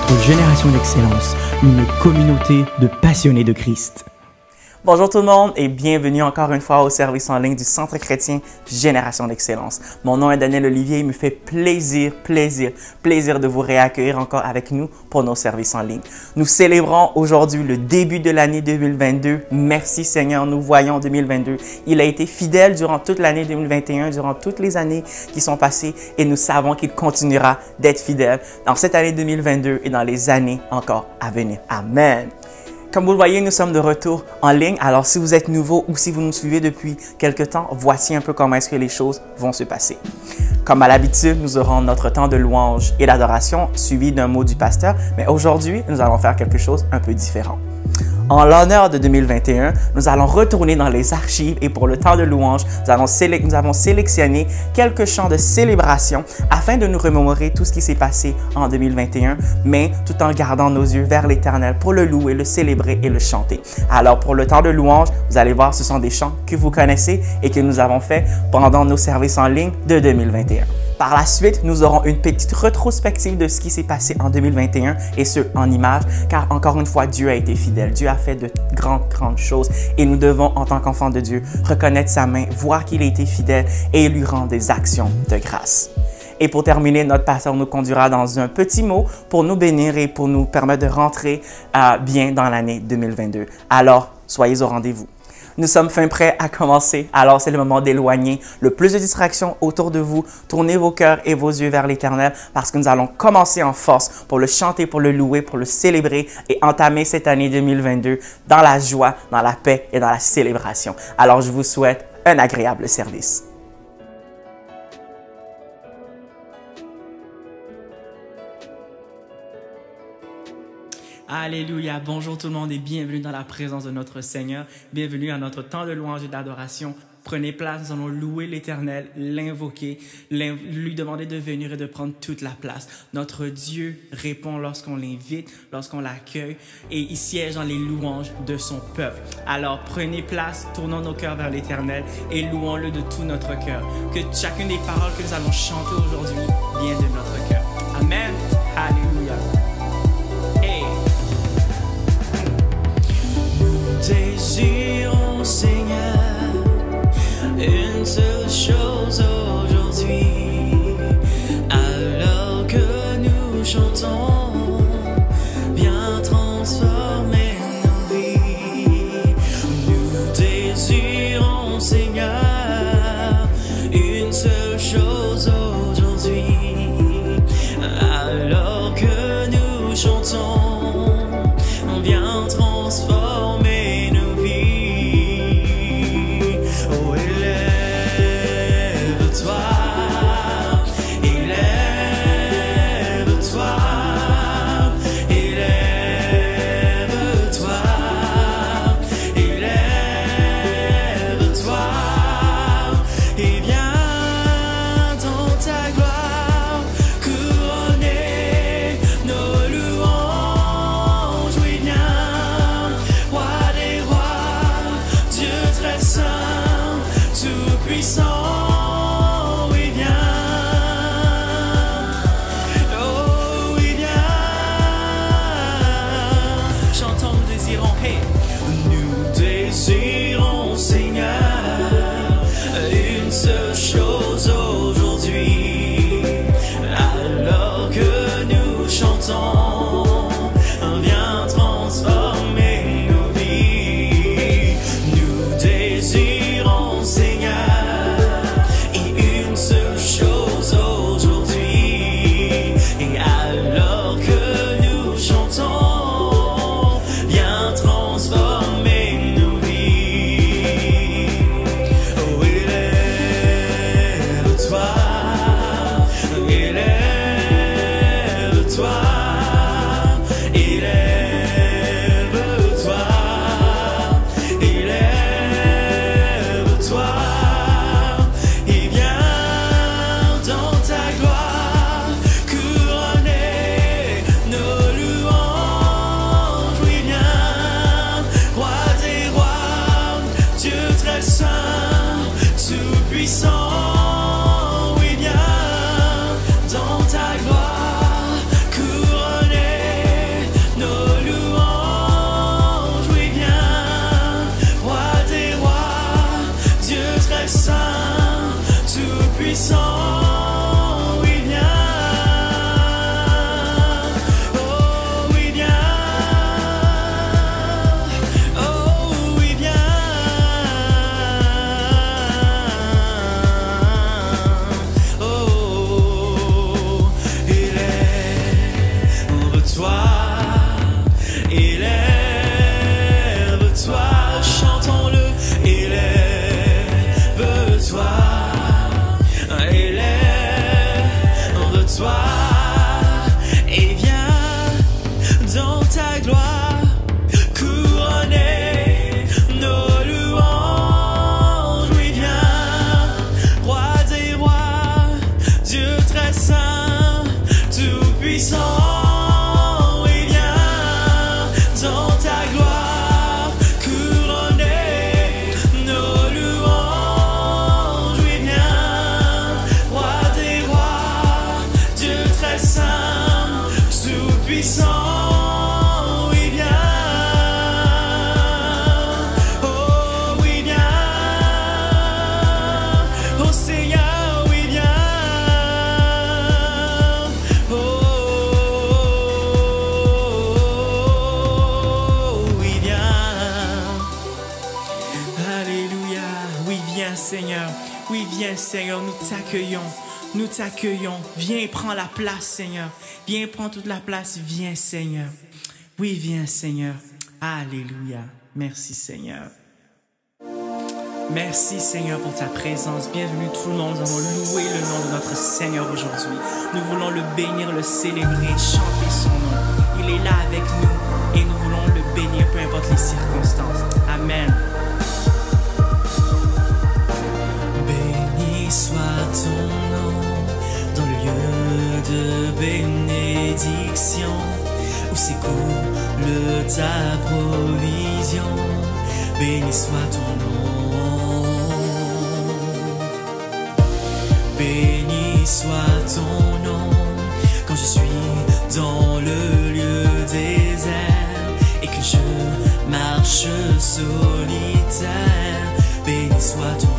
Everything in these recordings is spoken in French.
pour Génération d'Excellence, une communauté de passionnés de Christ. Bonjour tout le monde et bienvenue encore une fois au service en ligne du Centre chrétien Génération d'Excellence. Mon nom est Daniel Olivier et il me fait plaisir de vous réaccueillir encore avec nous pour nos services en ligne. Nous célébrons aujourd'hui le début de l'année 2022. Merci Seigneur, nous voyons 2022. Il a été fidèle durant toute l'année 2021, durant toutes les années qui sont passées et nous savons qu'il continuera d'être fidèle dans cette année 2022 et dans les années encore à venir. Amen. Comme vous le voyez, nous sommes de retour en ligne. Alors, si vous êtes nouveau ou si vous nous suivez depuis quelque temps, voici un peu comment est-ce que les choses vont se passer. Comme à l'habitude, nous aurons notre temps de louange et d'adoration suivi d'un mot du pasteur. Mais aujourd'hui, nous allons faire quelque chose un peu différent. En l'honneur de 2021, nous allons retourner dans les archives et pour le temps de louange, nous avons sélectionné quelques chants de célébration afin de nous remémorer tout ce qui s'est passé en 2021, mais tout en gardant nos yeux vers l'Éternel pour le louer, le célébrer et le chanter. Alors pour le temps de louange, vous allez voir, ce sont des chants que vous connaissez et que nous avons fait pendant nos services en ligne de 2021. Par la suite, nous aurons une petite rétrospective de ce qui s'est passé en 2021 et ce, en images, car encore une fois, Dieu a été fidèle. Dieu a fait de grandes choses et nous devons, en tant qu'enfants de Dieu, reconnaître sa main, voir qu'il a été fidèle et lui rendre des actions de grâce. Et pour terminer, notre pasteur nous conduira dans un petit mot pour nous bénir et pour nous permettre de rentrer bien dans l'année 2022. Alors, soyez au rendez-vous. Nous sommes fin prêts à commencer, alors c'est le moment d'éloigner le plus de distractions autour de vous. Tournez vos cœurs et vos yeux vers l'Éternel parce que nous allons commencer en force pour le chanter, pour le louer, pour le célébrer et entamer cette année 2022 dans la joie, dans la paix et dans la célébration. Alors je vous souhaite un agréable service. Alléluia, bonjour tout le monde et bienvenue dans la présence de notre Seigneur. Bienvenue à notre temps de louange et d'adoration. Prenez place, nous allons louer l'Éternel, l'invoquer, lui demander de venir et de prendre toute la place. Notre Dieu répond lorsqu'on l'invite, lorsqu'on l'accueille et il siège dans les louanges de son peuple. Alors prenez place, tournons nos cœurs vers l'Éternel et louons-le de tout notre cœur. Que chacune des paroles que nous allons chanter aujourd'hui vienne de notre cœur. Amen. Alléluia. Désirons, Seigneur, une seule chose aujourd'hui, alors que nous chantons, viens transformer nos vies. Nous désirons, Seigneur, une seule chose aujourd'hui, Élève-toi, chantons-le. Élève-toi, élève-toi, et viens dans ta gloire couronner nos louanges. Oui, viens, roi des rois, Dieu très saint, tout puissant. Oui, viens dans ta gloire couronner nos louanges. Oui, viens, roi des rois, Dieu très saint, tout puissant. Oui, viens, oh oui, viens, oh Seigneur, oui, viens, oh oui, viens, alléluia. Oui, viens Seigneur, oui, viens Seigneur, nous t'accueillons. Nous t'accueillons. Viens, prends la place, Seigneur. Viens, prends toute la place. Viens, Seigneur. Oui, viens, Seigneur. Alléluia. Merci, Seigneur. Merci, Seigneur, pour ta présence. Bienvenue tout le monde. Nous allons louer le nom de notre Seigneur aujourd'hui. Nous voulons le bénir, le célébrer, chanter son nom. Il est là avec nous et nous voulons le bénir, peu importe les circonstances. Amen. Béni soit ton nom dans le lieu de bénédiction où s'écoule ta provision. Béni soit ton nom. Béni soit ton nom quand je suis dans le lieu désert et que je marche solitaire. Béni soit ton nom.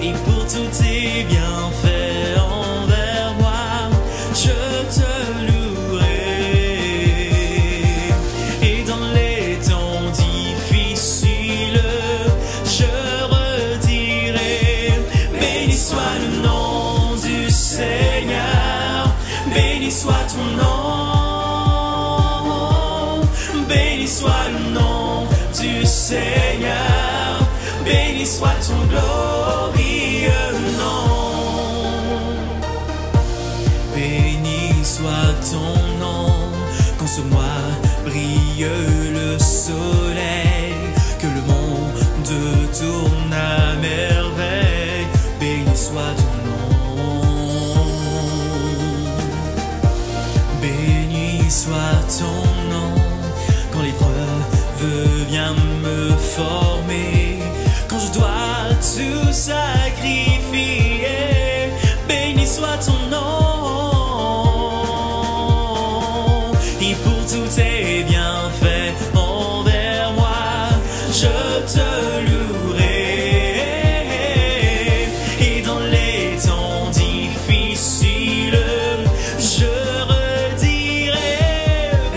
Et pour tous tes bienfaits envers moi, je te louerai. Et dans les temps difficiles, je redirai. Béni soit le nom du Seigneur, béni soit ton nom. Béni soit le nom du Seigneur, béni soit ton glorieux nom. Béni soit ton nom, quand sur moi brille le soleil, que le monde tourne à merveille. Béni soit ton nom. Béni soit ton nom, quand l'épreuve vient me former, quand je dois tout sacrifier. Béni soit ton nom. Et pour tous tes bienfaits envers moi, je te louerai. Et dans les temps difficiles, je redirai.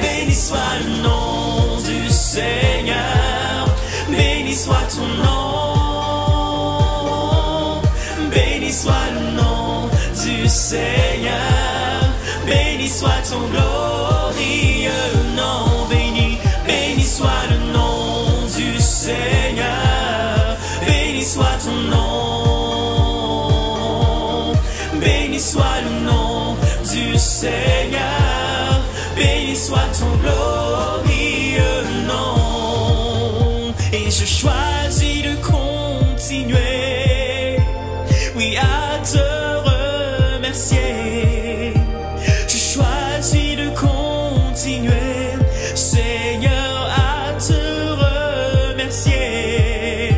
Béni soit le nom du Seigneur, béni soit ton nom. Béni soit le nom du Seigneur, béni soit ton glorieux nom. Béni, béni soit le nom du Seigneur, béni soit ton nom. Béni soit le nom du Seigneur, béni soit ton glorieux nom. Et je choisis de continuer, oui, à te remercier. Je choisis de continuer, Seigneur, à te remercier.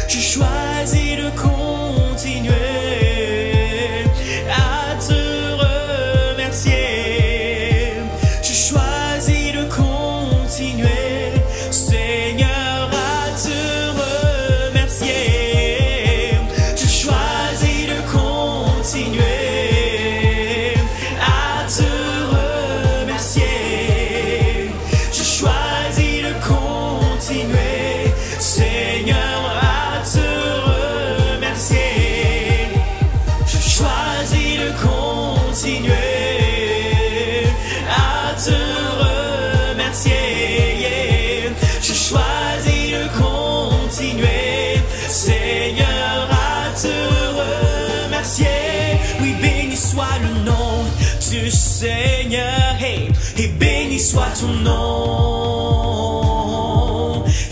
Je choisis de continuer à te remercier. Je choisis de continuer Seigneur. Hey, et béni soit ton nom.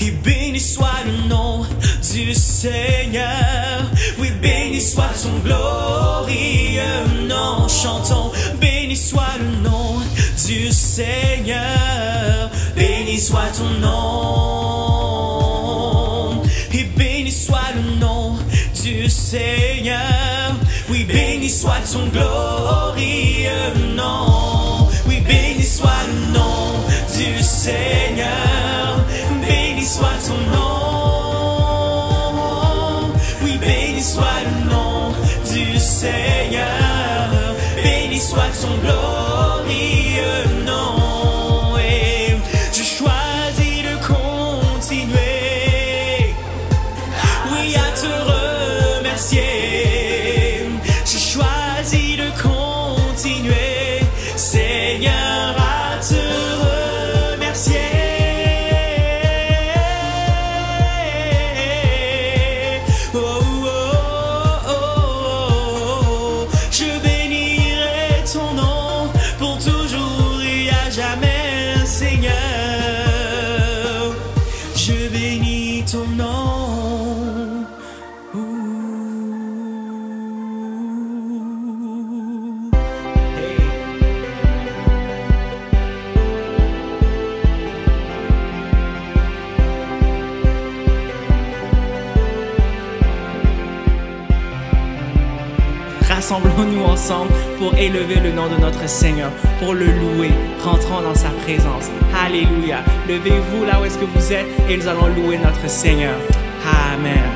Et béni soit le nom du Seigneur. Oui, béni soit ton glorieux nom. Chantons, béni soit le nom du Seigneur. Béni soit ton nom. Et béni soit le nom du Seigneur. Oui, béni soit ton glorieux nom. Oui, béni soit le nom du Seigneur. Béni soit ton nom. Oui, béni soit le nom du Seigneur. Béni soit ton glorieux nom. Et je choisis de continuer, oui, à te remercier. Je choisis de continuer, Seigneur, à te remercier. Oh, oh, oh, oh. Je bénirai ton nom pour toujours et à jamais, Seigneur. Je bénis ton nom. Rassemblons-nous ensemble pour élever le nom de notre Seigneur, pour le louer, rentrons dans sa présence. Alléluia. Levez-vous là où est-ce que vous êtes et nous allons louer notre Seigneur. Amen.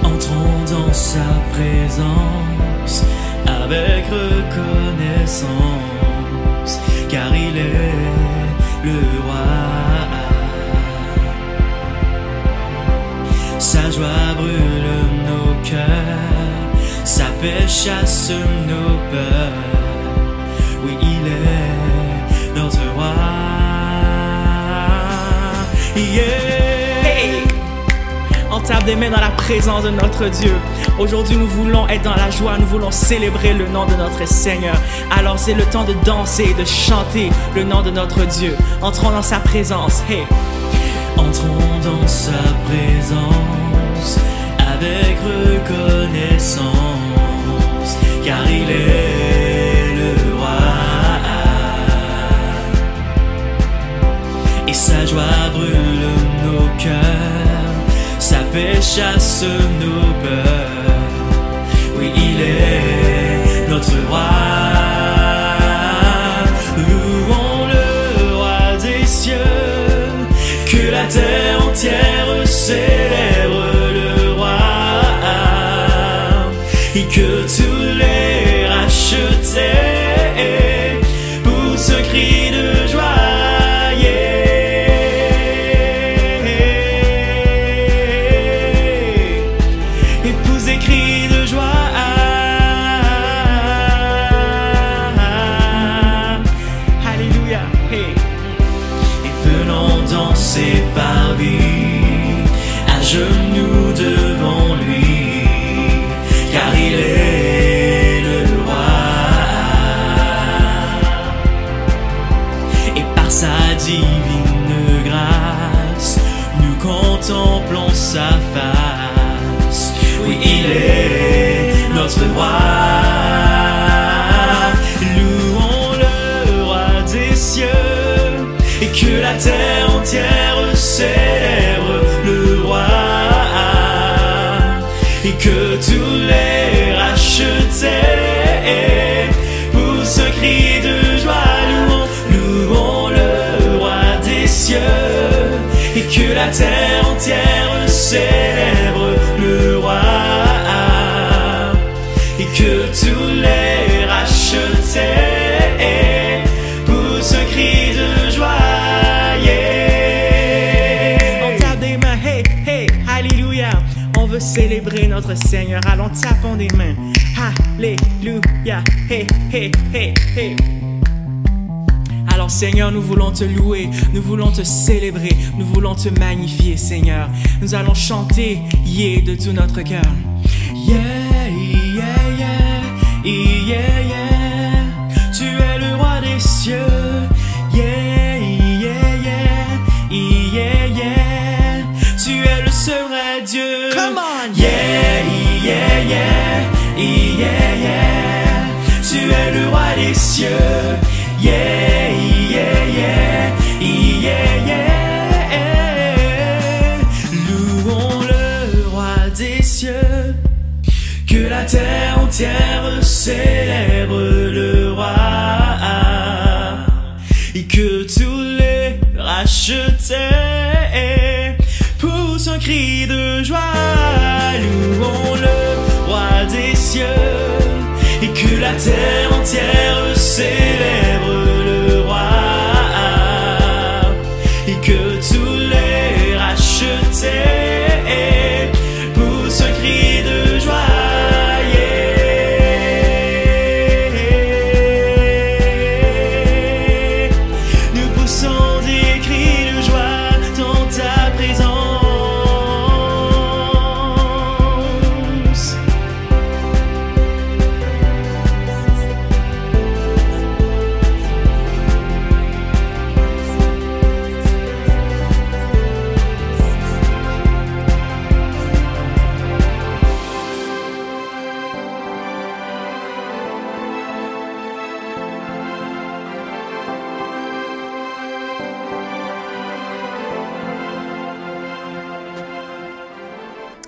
Entrons dans sa présence avec reconnaissance, car il est le roi. Sa joie brûle nos cœurs, sa paix chasse nos peurs. Oui, il est notre roi. Yeah. Hey. On tape des mains dans la présence de notre Dieu. Aujourd'hui, nous voulons être dans la joie, nous voulons célébrer le nom de notre Seigneur. Alors, c'est le temps de danser et de chanter le nom de notre Dieu. Entrons dans sa présence. Hey. Entrons dans sa présence avec reconnaissance, car il est le roi. Et sa joie brûle nos cœurs, sa paix chasse nos peurs. Oui, il est notre roi. Louons le roi des cieux, que la terre entière célèbre le roi, et que tous les rachetés poussent un cri de joie. Et poussent des cris de joie. Alléluia. Hey. Venons danser parmi, à genoux devant lui, car il est le roi. Et par sa divine grâce, nous contemplons sa face. Oui, il est notre roi. Louons le roi des cieux, et que la terre entière célèbre le roi, et que tous les rachetés poussent un cri de joie. Louons le roi des cieux, et que la terre entière célèbre le roi, et que tous les rachetés poussent un cri de joie. On veut célébrer notre Seigneur. Allons, tapons des mains. Alléluia. Hey, hey, hey, hey. Alors Seigneur, nous voulons te louer, nous voulons te célébrer, nous voulons te magnifier, Seigneur. Nous allons chanter, yeah, de tout notre cœur. Yeah, yeah, yeah. yeah, yeah. Tu es le roi des cieux, yeah, yeah, yeah, yeah, yeah. Tu es le seul vrai Dieu. Come on, yeah, yeah, yeah, yeah, yeah. Tu es le roi des cieux, yeah, yeah, yeah, yeah, yeah. Louons le roi des cieux, que la terre entière célèbre le roi, et que tous les rachetés poussent un cri de joie. Louons le roi des cieux, et que la terre entière célèbre le roi, et que tous les rachetés poussent un cri de joie.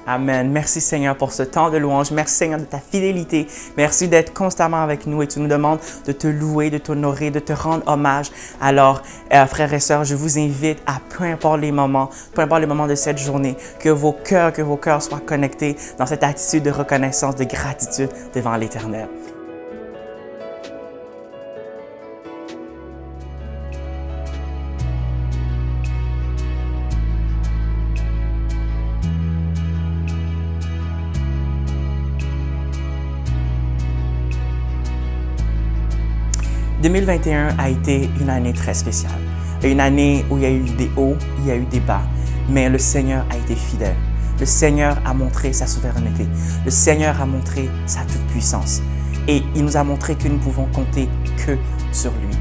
Amen. Merci Seigneur pour ce temps de louange. Merci Seigneur de ta fidélité. Merci d'être constamment avec nous et tu nous demandes de te louer, de t'honorer, de te rendre hommage. Alors, frères et sœurs, je vous invite à peu importe les moments de cette journée, que vos cœurs soient connectés dans cette attitude de reconnaissance, de gratitude devant l'Éternel. « 2021 a été une année très spéciale. Une année où il y a eu des hauts, il y a eu des bas. Mais le Seigneur a été fidèle. Le Seigneur a montré sa souveraineté. Le Seigneur a montré sa toute-puissance. Et il nous a montré que nous pouvons compter que sur lui.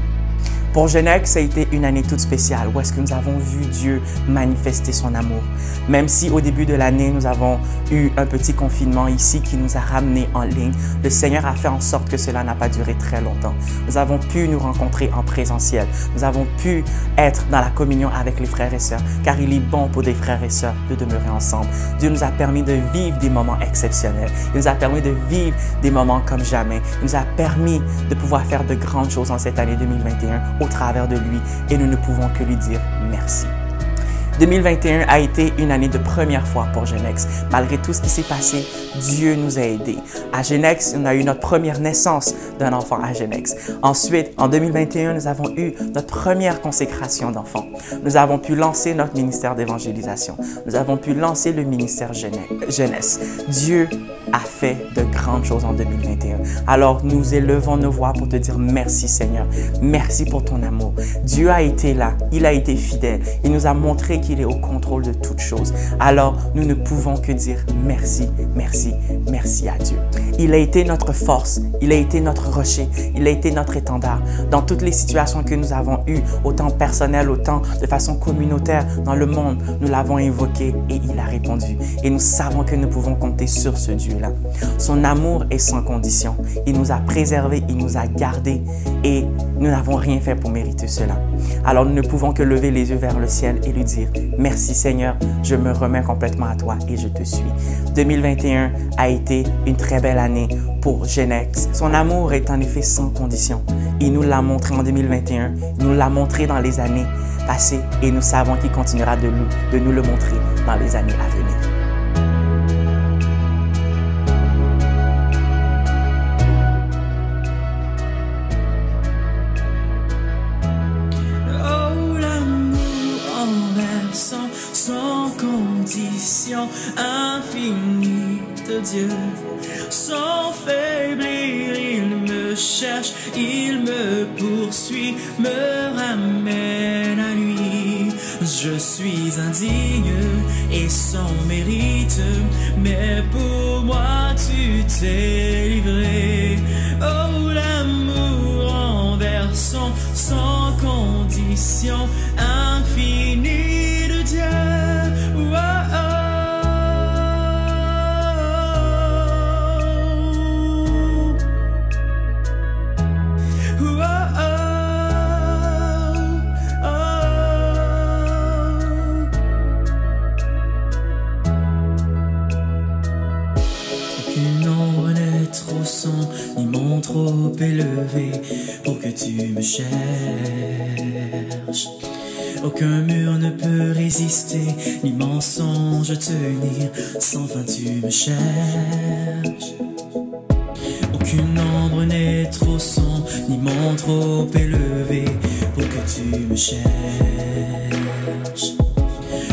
Pour Genex, ça a été une année toute spéciale où est-ce que nous avons vu Dieu manifester son amour. Même si au début de l'année, nous avons eu un petit confinement ici qui nous a ramenés en ligne, le Seigneur a fait en sorte que cela n'a pas duré très longtemps. Nous avons pu nous rencontrer en présentiel. Nous avons pu être dans la communion avec les frères et sœurs, car il est bon pour des frères et sœurs de demeurer ensemble. Dieu nous a permis de vivre des moments exceptionnels. Il nous a permis de vivre des moments comme jamais. Il nous a permis de pouvoir faire de grandes choses en cette année 2021 au travers de lui et nous ne pouvons que lui dire merci. 2021 a été une année de première fois pour Genex. Malgré tout ce qui s'est passé, Dieu nous a aidés. À Genex, on a eu notre première naissance d'un enfant à Genex. Ensuite, en 2021, nous avons eu notre première consécration d'enfants. Nous avons pu lancer notre ministère d'évangélisation. Nous avons pu lancer le ministère jeunesse. Dieu a fait de grandes choses en 2021. Alors, nous élevons nos voix pour te dire merci Seigneur. Merci pour ton amour. Dieu a été là. Il a été fidèle. Il nous a montré qu'il est au contrôle de toutes choses. Alors, nous ne pouvons que dire merci, merci, merci à Dieu. Il a été notre force, il a été notre rocher, il a été notre étendard. Dans toutes les situations que nous avons eues, autant personnelles, autant de façon communautaire dans le monde, nous l'avons invoqué et il a répondu. Et nous savons que nous pouvons compter sur ce Dieu-là. Son amour est sans condition. Il nous a préservés, il nous a gardés et nous n'avons rien fait pour mériter cela. Alors, nous ne pouvons que lever les yeux vers le ciel et lui dire merci Seigneur, je me remets complètement à toi et je te suis. 2021 a été une très belle année pour Genex. Son amour est en effet sans condition. Il nous l'a montré en 2021, il nous l'a montré dans les années passées et nous savons qu'il continuera de nous le montrer dans les années à venir. Sans condition infinie de Dieu, sans faiblir, il me cherche, il me poursuit, me ramène à lui. Je suis indigne et sans mérite, mais pour moi tu t'es livré. Oh, conditions infinies de Dieu. Oh, trop son, ni mon trop élevé pour que tu me cherches. Aucun mur ne peut résister, ni mensonge tenir, sans fin tu me cherches. Aucune ombre n'est trop sombre, ni mon trop élevé pour que tu me cherches.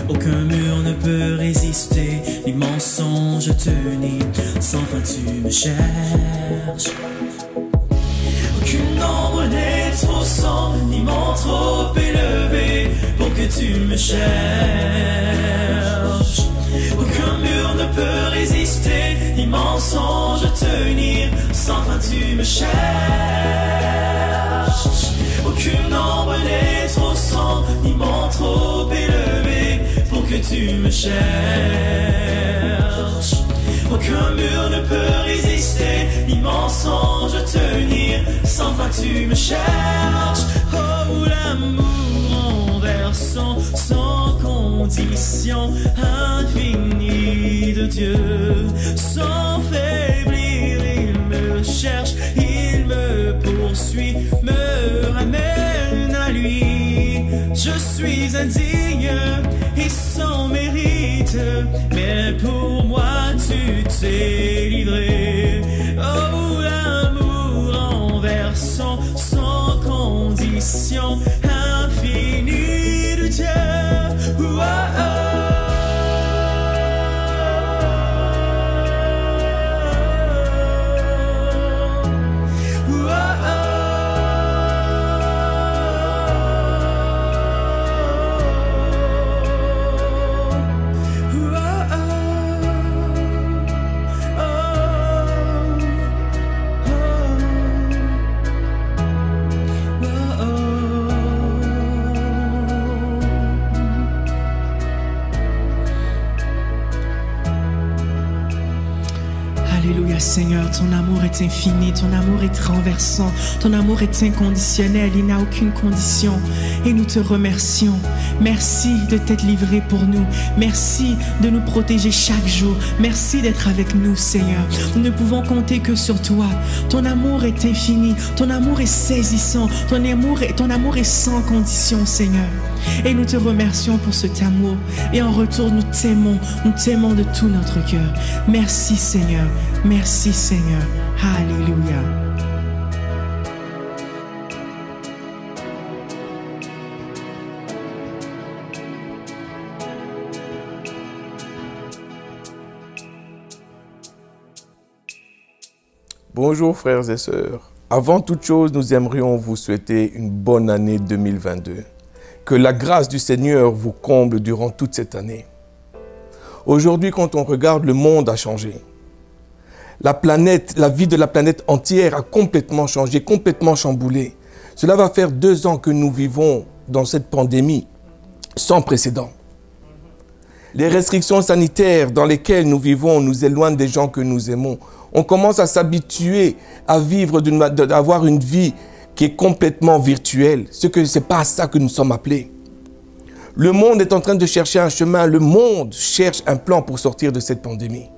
Aucun mur ne peut résister, ni mensonge tenir, sans fin tu me cherches. Aucune ombre n'est trop sombre, ni mon trop élevé pour que tu me cherches. Aucun mur ne peut résister, ni mensonge tenir, sans fin tu me cherches. Aucune ombre n'est trop sombre, ni mon trop élevé pour que tu me cherches. Aucun mur ne peut résister, ni mensonge tenir, sans fin tu me cherches. Oh, l'amour envers sans condition infinie de Dieu. Sans faiblir, il me cherche, il me poursuit, me ramène à lui. Je suis indigne et sans mérite, mais pour moi tu t'es livré. Oh, l'amour envers sans condition infinie de Dieu. Oh, oh. Alléluia Seigneur, ton amour est infini, ton amour est renversant, ton amour est inconditionnel, il n'a aucune condition et nous te remercions. Merci de t'être livré pour nous, merci de nous protéger chaque jour, merci d'être avec nous Seigneur. Nous ne pouvons compter que sur toi, ton amour est infini, ton amour est saisissant, ton amour est sans condition Seigneur. Et nous te remercions pour cet amour. Et en retour, nous t'aimons de tout notre cœur. Merci Seigneur, merci Seigneur. Alléluia. Bonjour frères et sœurs. Avant toute chose, nous aimerions vous souhaiter une bonne année 2022. Que la grâce du Seigneur vous comble durant toute cette année. Aujourd'hui, quand on regarde, le monde a changé. La vie de la planète entière a complètement changé, complètement chamboulé. Cela va faire 2 ans que nous vivons dans cette pandémie sans précédent. Les restrictions sanitaires dans lesquelles nous vivons nous éloignent des gens que nous aimons. On commence à s'habituer à vivre, d'avoir une vie qui est complètement virtuelle. Ce n'est pas à ça que nous sommes appelés. Le monde est en train de chercher un chemin. Le monde cherche un plan pour sortir de cette pandémie.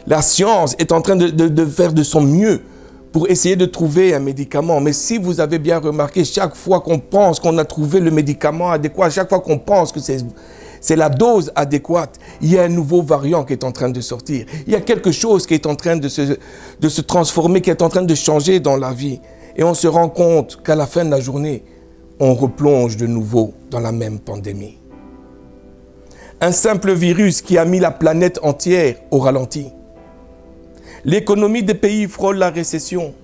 La science est en train de faire de son mieux pour essayer de trouver un médicament. Mais si vous avez bien remarqué, chaque fois qu'on pense qu'on a trouvé le médicament adéquat, chaque fois qu'on pense que c'est la dose adéquate, il y a un nouveau variant qui est en train de sortir. Il y a quelque chose qui est en train de se transformer, qui est en train de changer dans la vie. Et on se rend compte qu'à la fin de la journée, on replonge de nouveau dans la même pandémie. Un simple virus qui a mis la planète entière au ralenti. L'économie des pays frôle la récession.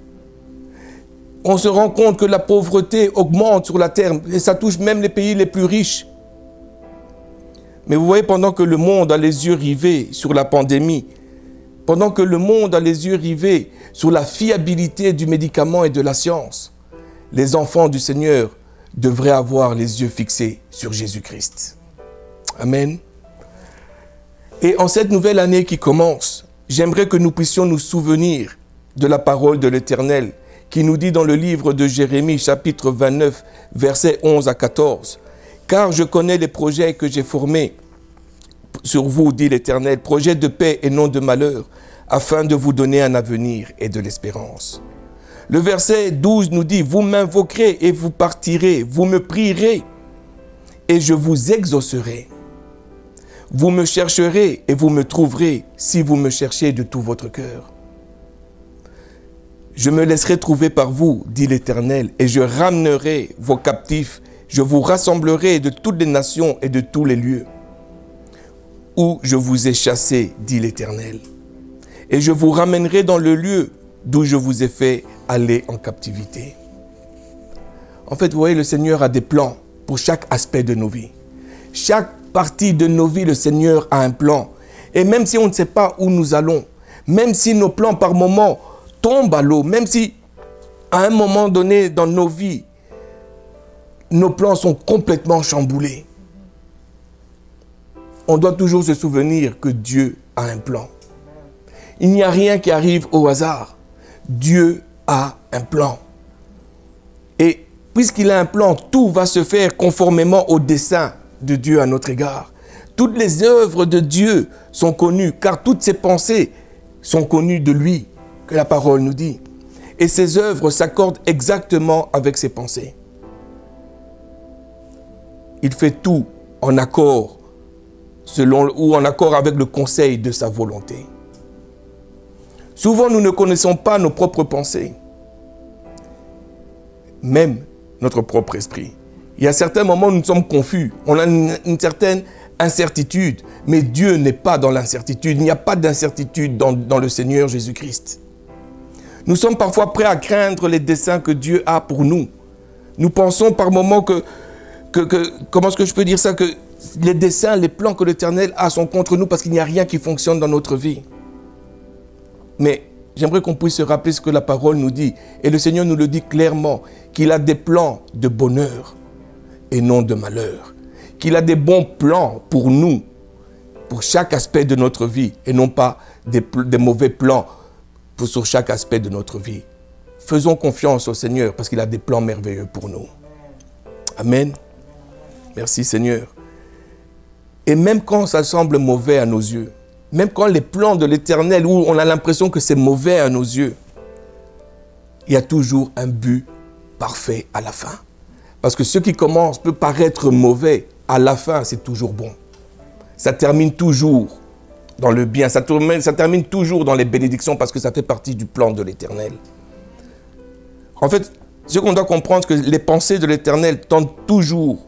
On se rend compte que la pauvreté augmente sur la terre et ça touche même les pays les plus riches. Mais vous voyez, pendant que le monde a les yeux rivés sur la pandémie, pendant que le monde a les yeux rivés sur la fiabilité du médicament et de la science, les enfants du Seigneur devrait avoir les yeux fixés sur Jésus-Christ. Amen. Et en cette nouvelle année qui commence, j'aimerais que nous puissions nous souvenir de la parole de l'Éternel qui nous dit dans le livre de Jérémie, chapitre 29, versets 11 à 14. « Car je connais les projets que j'ai formés sur vous, dit l'Éternel, projets de paix et non de malheur, afin de vous donner un avenir et de l'espérance. » Le verset 12 nous dit « Vous m'invoquerez et vous partirez, vous me prierez et je vous exaucerai. Vous me chercherez et vous me trouverez si vous me cherchez de tout votre cœur. Je me laisserai trouver par vous, dit l'Éternel, et je ramènerai vos captifs. Je vous rassemblerai de toutes les nations et de tous les lieux où je vous ai chassés, dit l'Éternel. Et je vous ramènerai dans le lieu d'où je vous ai fait aller en captivité. » En fait, vous voyez, le Seigneur a des plans pour chaque aspect de nos vies. Chaque partie de nos vies, le Seigneur a un plan. Et même si on ne sait pas où nous allons, même si nos plans par moments tombent à l'eau, même si à un moment donné dans nos vies, nos plans sont complètement chamboulés, on doit toujours se souvenir que Dieu a un plan. Il n'y a rien qui arrive au hasard. Dieu a un plan. Et puisqu'il a un plan, tout va se faire conformément au dessein de Dieu à notre égard. Toutes les œuvres de Dieu sont connues, car toutes ses pensées sont connues de lui, que la parole nous dit. Et ses œuvres s'accordent exactement avec ses pensées. Il fait tout en accord, en accord avec le conseil de sa volonté. Souvent, nous ne connaissons pas nos propres pensées, même notre propre esprit. Il y a certains moments où nous sommes confus, on a une certaine incertitude, mais Dieu n'est pas dans l'incertitude. Il n'y a pas d'incertitude dans le Seigneur Jésus-Christ. Nous sommes parfois prêts à craindre les desseins que Dieu a pour nous. Nous pensons par moments comment est-ce que je peux dire ça, que les desseins, les plans que l'Éternel a sont contre nous parce qu'il n'y a rien qui fonctionne dans notre vie. Mais j'aimerais qu'on puisse se rappeler ce que la parole nous dit. Et le Seigneur nous le dit clairement, qu'il a des plans de bonheur et non de malheur. Qu'il a des bons plans pour nous, pour chaque aspect de notre vie, et non pas des mauvais plans sur chaque aspect de notre vie. Faisons confiance au Seigneur parce qu'il a des plans merveilleux pour nous. Amen. Merci Seigneur. Et même quand ça semble mauvais à nos yeux, même quand les plans de l'Éternel, où on a l'impression que c'est mauvais à nos yeux, il y a toujours un but parfait à la fin. Parce que ce qui commence peut paraître mauvais, à la fin, c'est toujours bon. Ça termine toujours dans le bien, ça termine toujours dans les bénédictions parce que ça fait partie du plan de l'Éternel. En fait, ce qu'on doit comprendre, c'est que les pensées de l'Éternel tendent toujours,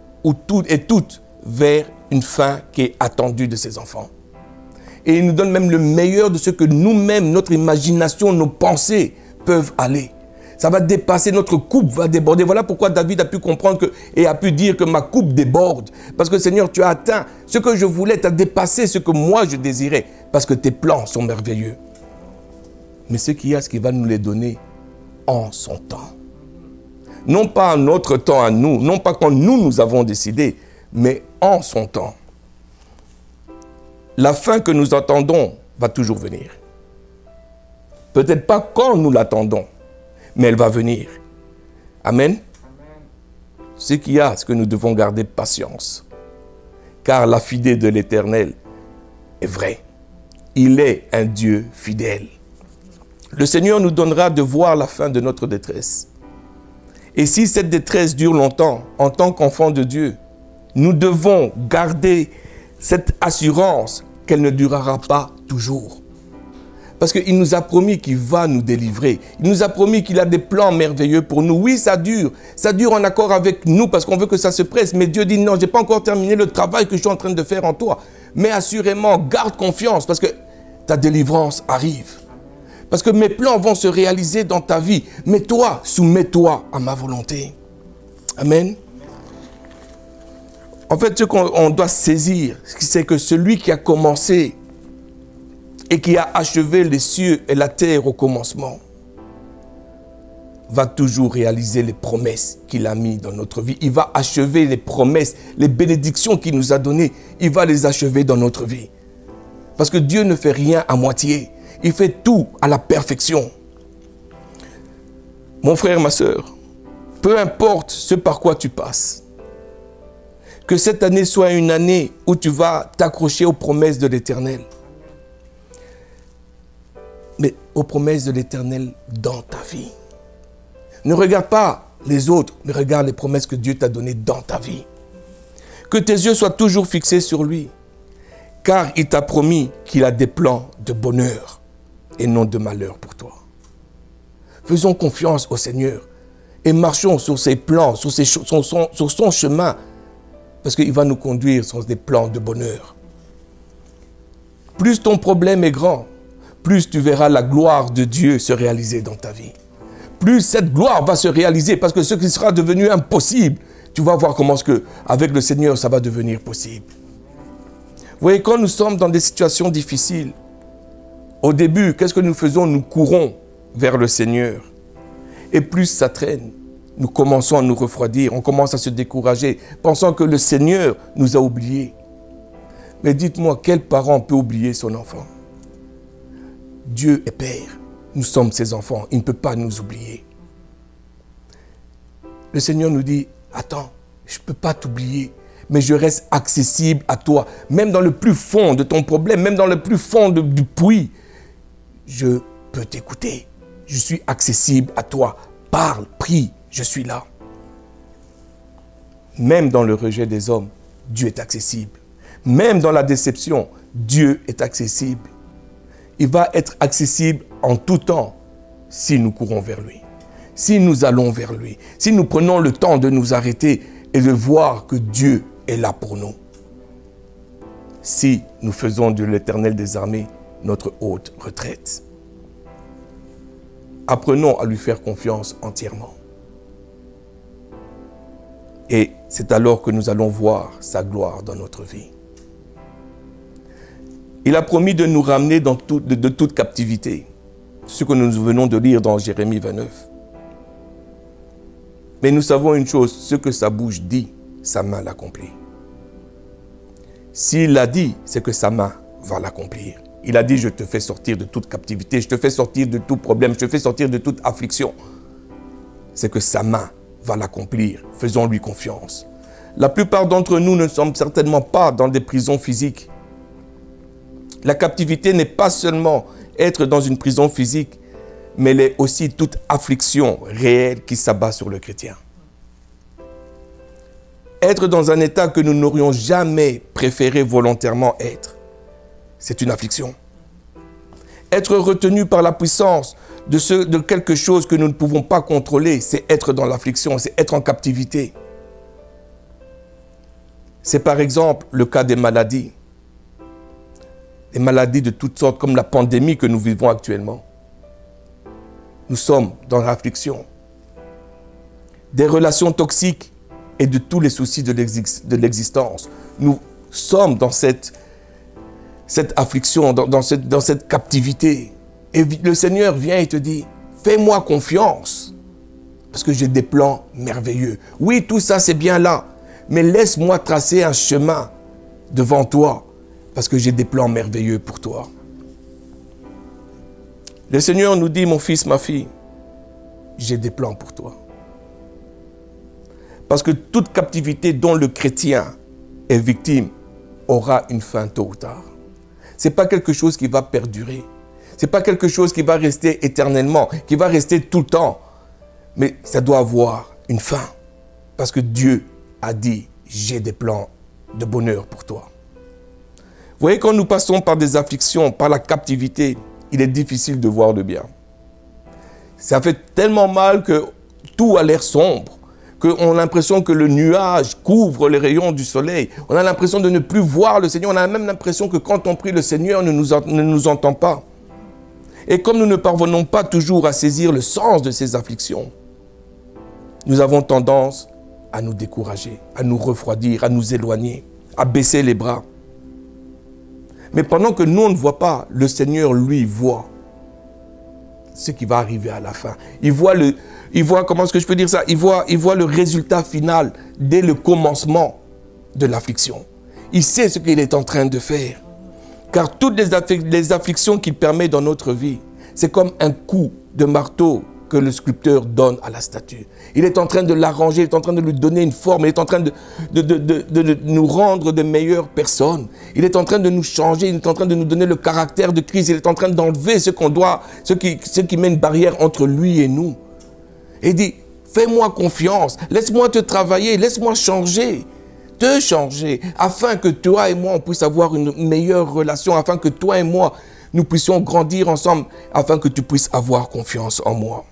toutes, vers une fin qui est attendue de ses enfants. Et il nous donne même le meilleur de ce que nous-mêmes, notre imagination, nos pensées peuvent aller. Ça va dépasser, notre coupe va déborder. Voilà pourquoi David a pu comprendre et a pu dire que ma coupe déborde. Parce que Seigneur, tu as atteint ce que je voulais, tu as dépassé ce que moi je désirais. Parce que tes plans sont merveilleux. Mais ce qu'il y a, ce qui va nous les donner en son temps. Non pas en notre temps à nous, non pas quand nous avons décidé, mais en son temps. La fin que nous attendons va toujours venir. Peut-être pas quand nous l'attendons, mais elle va venir. Amen. Ce qu'il y a, c'est que nous devons garder patience. Car la fidélité de l'Éternel est vraie. Il est un Dieu fidèle. Le Seigneur nous donnera de voir la fin de notre détresse. Et si cette détresse dure longtemps, en tant qu'enfants de Dieu, nous devons garder cette assurance qu'elle ne durera pas toujours. Parce qu'il nous a promis qu'il va nous délivrer. Il nous a promis qu'il a des plans merveilleux pour nous. Oui, ça dure en accord avec nous parce qu'on veut que ça se presse. Mais Dieu dit non, je n'ai pas encore terminé le travail que je suis en train de faire en toi. Mais assurément, garde confiance parce que ta délivrance arrive. Parce que mes plans vont se réaliser dans ta vie. Mais toi, soumets-toi à ma volonté. Amen. En fait, ce qu'on doit saisir, c'est que celui qui a commencé et qui a achevé les cieux et la terre au commencement, va toujours réaliser les promesses qu'il a mises dans notre vie. Il va achever les promesses, les bénédictions qu'il nous a données. Il va les achever dans notre vie. Parce que Dieu ne fait rien à moitié. Il fait tout à la perfection. Mon frère, ma soeur, peu importe ce par quoi tu passes, que cette année soit une année où tu vas t'accrocher aux promesses de l'Éternel. Mais aux promesses de l'Éternel dans ta vie. Ne regarde pas les autres, mais regarde les promesses que Dieu t'a données dans ta vie. Que tes yeux soient toujours fixés sur lui, car il t'a promis qu'il a des plans de bonheur et non de malheur pour toi. Faisons confiance au Seigneur et marchons sur ses plans, sur son chemin, parce qu'il va nous conduire sur des plans de bonheur. Plus ton problème est grand, plus tu verras la gloire de Dieu se réaliser dans ta vie. Plus cette gloire va se réaliser, parce que ce qui sera devenu impossible, tu vas voir comment avec le Seigneur, ça va devenir possible. Vous voyez, quand nous sommes dans des situations difficiles, au début, qu'est-ce que nous faisons? Nous courons vers le Seigneur. Et plus ça traîne, nous commençons à nous refroidir, on commence à se décourager, pensant que le Seigneur nous a oubliés. Mais dites-moi, quel parent peut oublier son enfant? Dieu est Père, nous sommes ses enfants, il ne peut pas nous oublier. Le Seigneur nous dit, attends, je ne peux pas t'oublier, mais je reste accessible à toi. Même dans le plus fond de ton problème, même dans le plus fond du puits, je peux t'écouter. Je suis accessible à toi. Parle, prie, je suis là. Même dans le rejet des hommes, Dieu est accessible. Même dans la déception, Dieu est accessible. Il va être accessible en tout temps si nous courons vers lui. Si nous allons vers lui. Si nous prenons le temps de nous arrêter et de voir que Dieu est là pour nous. Si nous faisons de l'Éternel des armées notre haute retraite. Apprenons à lui faire confiance entièrement. Et c'est alors que nous allons voir sa gloire dans notre vie. Il a promis de nous ramener de toute captivité. Ce que nous venons de lire dans Jérémie 29. Mais nous savons une chose, ce que sa bouche dit, sa main l'accomplit. S'il l'a dit, c'est que sa main va l'accomplir. Il a dit, je te fais sortir de toute captivité, je te fais sortir de tout problème, je te fais sortir de toute affliction. C'est que sa main va l'accomplir. Faisons-lui confiance. La plupart d'entre nous ne sommes certainement pas dans des prisons physiques. La captivité n'est pas seulement être dans une prison physique, mais elle est aussi toute affliction réelle qui s'abat sur le chrétien. Être dans un état que nous n'aurions jamais préféré volontairement être, c'est une affliction. Être retenu par la puissance de quelque chose que nous ne pouvons pas contrôler, c'est être dans l'affliction, c'est être en captivité. C'est par exemple le cas des maladies. Des maladies de toutes sortes, comme la pandémie que nous vivons actuellement. Nous sommes dans l'affliction. Des relations toxiques et de tous les soucis de l'existence. Nous sommes dans cette affliction, dans cette captivité. Et le Seigneur vient et te dit, fais-moi confiance, parce que j'ai des plans merveilleux. Oui, tout ça c'est bien là, mais laisse-moi tracer un chemin devant toi, parce que j'ai des plans merveilleux pour toi. Le Seigneur nous dit, mon fils, ma fille, j'ai des plans pour toi. Parce que toute captivité dont le chrétien est victime aura une fin tôt ou tard. Ce n'est pas quelque chose qui va perdurer. Ce n'est pas quelque chose qui va rester éternellement, qui va rester tout le temps. Mais ça doit avoir une fin. Parce que Dieu a dit, j'ai des plans de bonheur pour toi. Vous voyez, quand nous passons par des afflictions, par la captivité, il est difficile de voir le bien. Ça fait tellement mal que tout a l'air sombre, qu'on a l'impression que le nuage couvre les rayons du soleil. On a l'impression de ne plus voir le Seigneur. On a même l'impression que quand on prie, le Seigneur ne nous entend pas. Et comme nous ne parvenons pas toujours à saisir le sens de ces afflictions, nous avons tendance à nous décourager, à nous refroidir, à nous éloigner, à baisser les bras. Mais pendant que nous, on ne voit pas, le Seigneur, lui, voit. ce qui va arriver à la fin. Il voit, comment est-ce que je peux dire ça? Il voit le résultat final dès le commencement de l'affliction. Il sait ce qu'il est en train de faire. Car toutes les afflictions qu'il permet dans notre vie, c'est comme un coup de marteau que le sculpteur donne à la statue. Il est en train de l'arranger, il est en train de lui donner une forme, il est en train de nous rendre de meilleures personnes. Il est en train de nous changer, il est en train de nous donner le caractère de Christ, il est en train d'enlever ce qui met une barrière entre lui et nous. Et il dit, fais-moi confiance, laisse-moi te travailler, laisse-moi changer, te changer, afin que toi et moi, on puisse avoir une meilleure relation, afin que toi et moi, nous puissions grandir ensemble, afin que tu puisses avoir confiance en moi.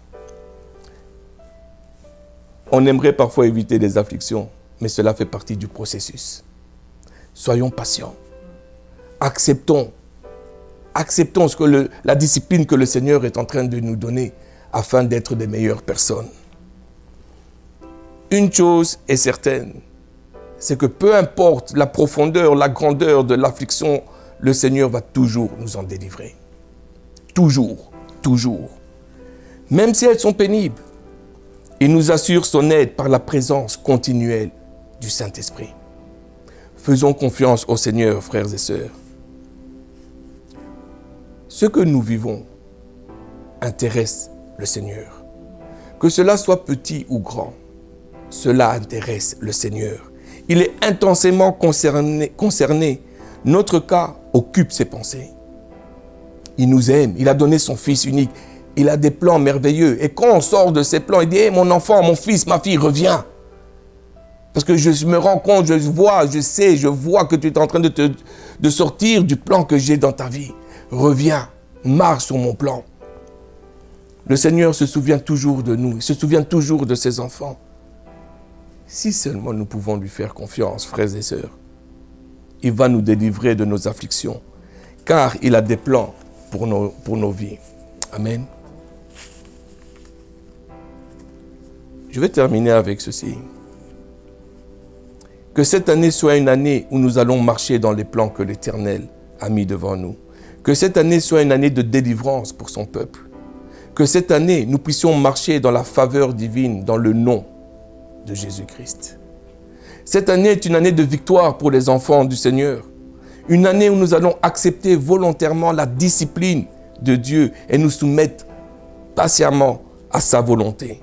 On aimerait parfois éviter les afflictions, mais cela fait partie du processus. Soyons patients. Acceptons la discipline que le Seigneur est en train de nous donner afin d'être des meilleures personnes. Une chose est certaine, c'est que peu importe la profondeur, la grandeur de l'affliction, le Seigneur va toujours nous en délivrer. Toujours, toujours. Même si elles sont pénibles, il nous assure son aide par la présence continuelle du Saint-Esprit. Faisons confiance au Seigneur, frères et sœurs. Ce que nous vivons intéresse le Seigneur. Que cela soit petit ou grand, cela intéresse le Seigneur. Il est intensément concerné. Notre cas occupe ses pensées. Il nous aime, il a donné son Fils unique. Il a des plans merveilleux. Et quand on sort de ces plans, il dit, hey, mon enfant, mon fils, ma fille, reviens. Parce que je me rends compte, je vois que tu es en train de sortir du plan que j'ai dans ta vie. Reviens, marche sur mon plan. Le Seigneur se souvient toujours de nous, il se souvient toujours de ses enfants. Si seulement nous pouvons lui faire confiance, frères et sœurs, il va nous délivrer de nos afflictions, car il a des plans pour nos vies. Amen. Je vais terminer avec ceci. Que cette année soit une année où nous allons marcher dans les plans que l'Éternel a mis devant nous. Que cette année soit une année de délivrance pour son peuple. Que cette année, nous puissions marcher dans la faveur divine, dans le nom de Jésus-Christ. Cette année est une année de victoire pour les enfants du Seigneur. Une année où nous allons accepter volontairement la discipline de Dieu et nous soumettre patiemment à sa volonté.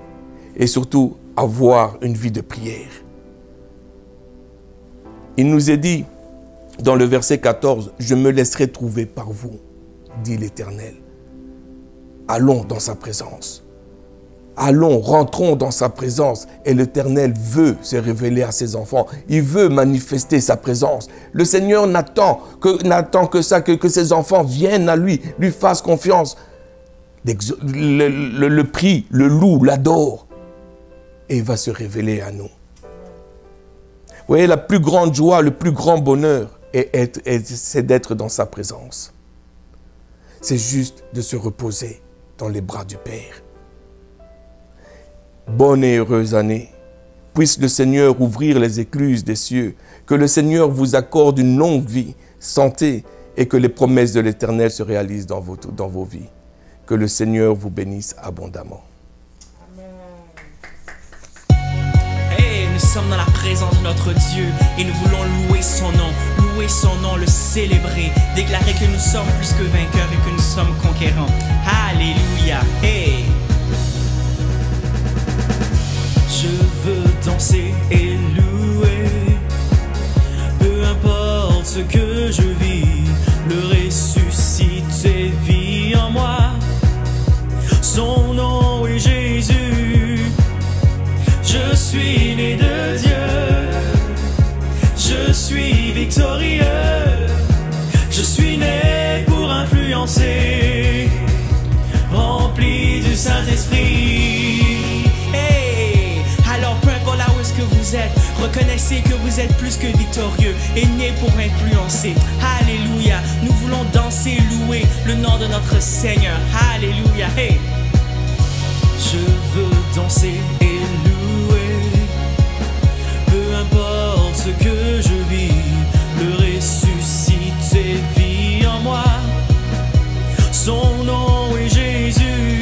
Et surtout, avoir une vie de prière. Il nous est dit, dans le verset 14, « Je me laisserai trouver par vous, dit l'Éternel. » Allons dans sa présence. Allons, rentrons dans sa présence. Et l'Éternel veut se révéler à ses enfants. Il veut manifester sa présence. Le Seigneur n'attend que ça, que ses enfants viennent à lui fassent confiance. Le prie, le loue, l'adore. Et il va se révéler à nous. Vous voyez, la plus grande joie, le plus grand bonheur, c'est d'être dans sa présence. C'est juste de se reposer dans les bras du Père. Bonne et heureuse année. Puisse le Seigneur ouvrir les écluses des cieux. Que le Seigneur vous accorde une longue vie, santé, et que les promesses de l'Éternel se réalisent dans vos vies. Que le Seigneur vous bénisse abondamment. Nous sommes dans la présence de notre Dieu et nous voulons louer son nom, le célébrer, déclarer que nous sommes plus que vainqueurs et que nous sommes conquérants. Alléluia. Hey. Je veux danser et louer, peu importe ce que je vis, le ressuscité vit en moi. Son nom est Jésus. Je suis né de Dieu, je suis victorieux, je suis né pour influencer, rempli du Saint-Esprit. Hey, alors peu importe là où est-ce que vous êtes, reconnaissez que vous êtes plus que victorieux et né pour influencer. Alléluia, nous voulons danser et louer le nom de notre Seigneur. Alléluia, hey. Je veux danser et peu importe ce que je vis, le ressuscité vit en moi. Son nom est Jésus.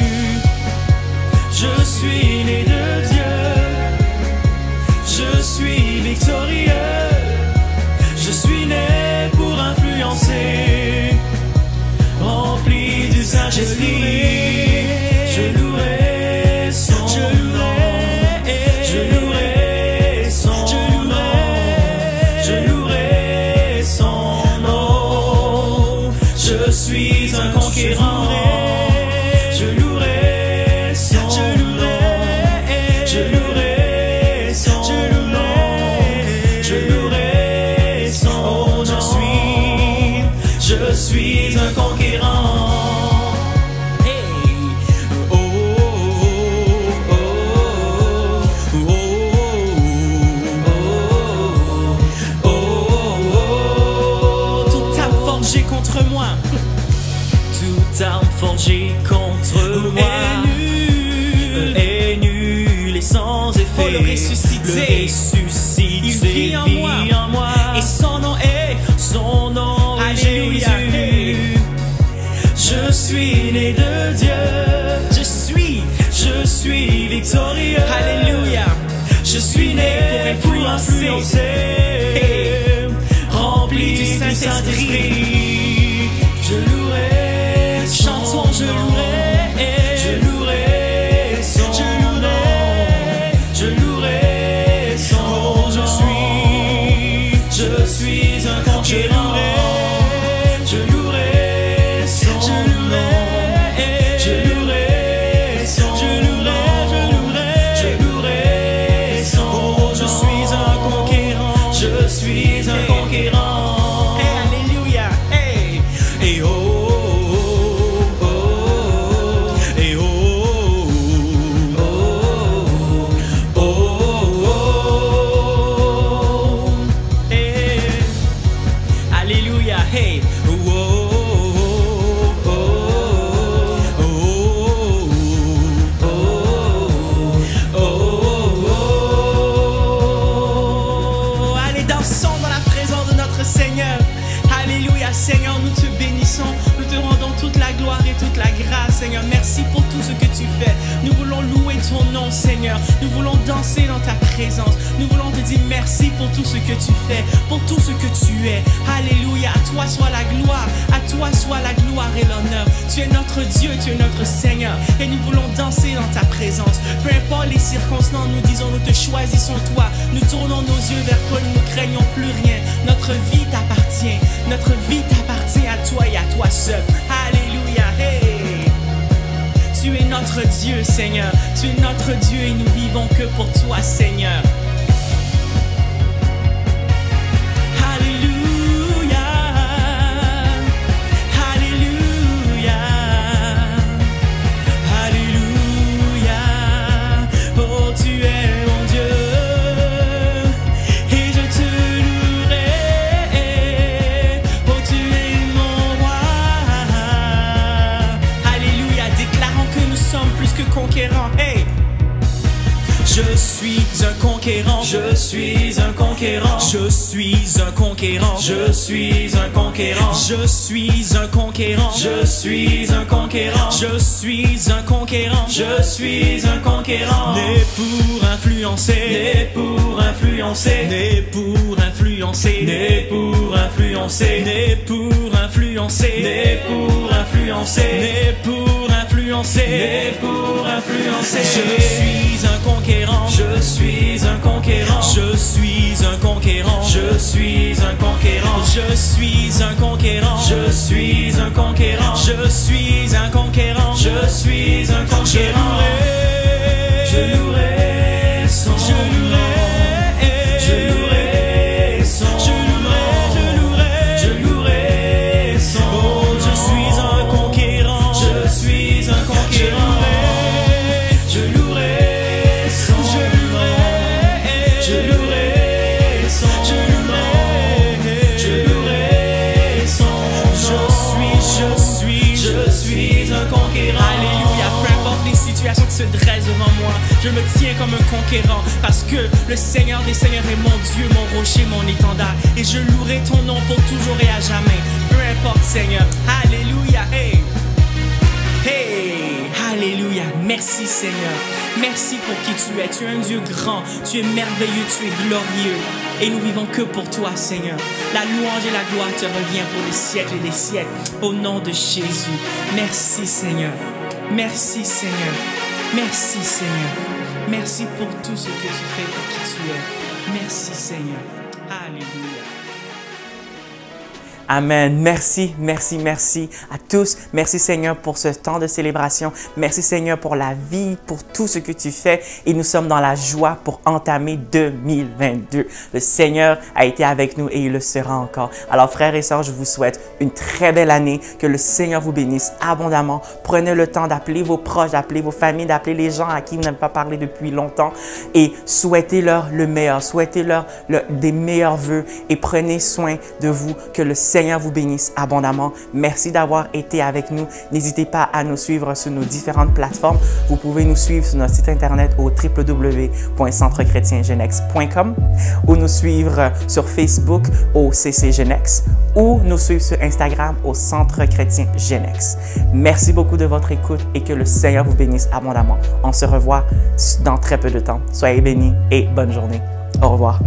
louerai son nom, je louerai son nom. Je suis un conquérant. Forgé contre moi est nul et sans effet. Oh, le ressuscité, il vit en moi. Et son nom est Jésus. Je suis né de Dieu. Je suis victorieux. Alléluia. Je suis né pour influencer. Rempli du Saint-Esprit. Je louerai. Chantons, je louerai son nom, je louerai son nom. Je suis un conquérant. Je louerai son nom, je louerai son nom, je louerai son nom. Je suis un conquérant, je suis un conquérant. Hey, alléluia, hey, et oh. Seigneur, nous te bénissons, nous te rendons toute la gloire et toute la grâce, Seigneur. Merci pour tout ce que tu fais. Nous voulons louer ton nom, Seigneur. Nous voulons danser dans ta présence. Nous voulons te dire merci pour tout ce que tu fais, pour tout ce que tu es. Alléluia. À toi soit la gloire, à toi soit la gloire et l'honneur. Tu es notre Dieu, tu es notre Seigneur. Et nous voulons danser dans ta présence. Peu importe les circonstances, nous disons, nous te choisissons toi. Nous tournons nos yeux vers toi, nous ne craignons plus rien. Notre vie t'appartient. Notre vie t'appartient à toi et à toi seul. Alléluia. Hey. Tu es notre Dieu, Seigneur. Tu es notre Dieu et nous vivons que pour toi, Seigneur. Alléluia. Alléluia. Alléluia. Oh, tu es mon Dieu. Conquérant, hey! Je suis un conquérant, je suis un conquérant, je suis un conquérant, je suis un conquérant, je suis un conquérant, je suis un conquérant, je suis un conquérant, je suis un conquérant, né pour influencer, né pour influencer, né pour influencer, né pour influencer, né pour influencer, né pour influencer, né pour influencer, né pour influencer. Je suis un conquérant, je suis un conquérant, je suis un conquérant, je suis un conquérant, je suis un conquérant, je suis un conquérant, je suis un conquérant, je suis un conquérant. Je louerai son nom, je louerai son nom, je louerai son nom. Je suis un conquérant, je suis un conquérant. Alléluia, peu importe les situations qui se dressent devant moi, je me tiens comme un conquérant parce que le Seigneur des Seigneurs est mon Dieu, mon rocher, mon étendard et je louerai ton nom pour toujours et à jamais, peu importe Seigneur. Alléluia, hey, hey, alléluia, merci Seigneur, merci pour qui tu es un Dieu grand, tu es merveilleux, tu es glorieux et nous vivons que pour toi Seigneur. La louange et la gloire te revient pour des siècles et des siècles au nom de Jésus. Merci Seigneur, merci Seigneur, merci Seigneur, merci pour tout ce que tu fais, pour qui tu es. Merci Seigneur, alléluia. Amen. Merci, merci, merci à tous. Merci Seigneur pour ce temps de célébration. Merci Seigneur pour la vie, pour tout ce que tu fais. Et nous sommes dans la joie pour entamer 2022. Le Seigneur a été avec nous et il le sera encore. Alors frères et sœurs, je vous souhaite une très belle année. Que le Seigneur vous bénisse abondamment. Prenez le temps d'appeler vos proches, d'appeler vos familles, d'appeler les gens à qui vous n'avez pas parlé depuis longtemps. Et souhaitez-leur le meilleur. Souhaitez-leur des meilleurs vœux. Et prenez soin de vous. Que le Seigneur vous bénisse abondamment. Merci d'avoir été avec nous. N'hésitez pas à nous suivre sur nos différentes plateformes. Vous pouvez nous suivre sur notre site internet au www.centrechrétiengenex.com ou nous suivre sur Facebook au CCGenex ou nous suivre sur Instagram au Centre Chrétien Genex. Merci beaucoup de votre écoute et que le Seigneur vous bénisse abondamment. On se revoit dans très peu de temps. Soyez bénis et bonne journée. Au revoir.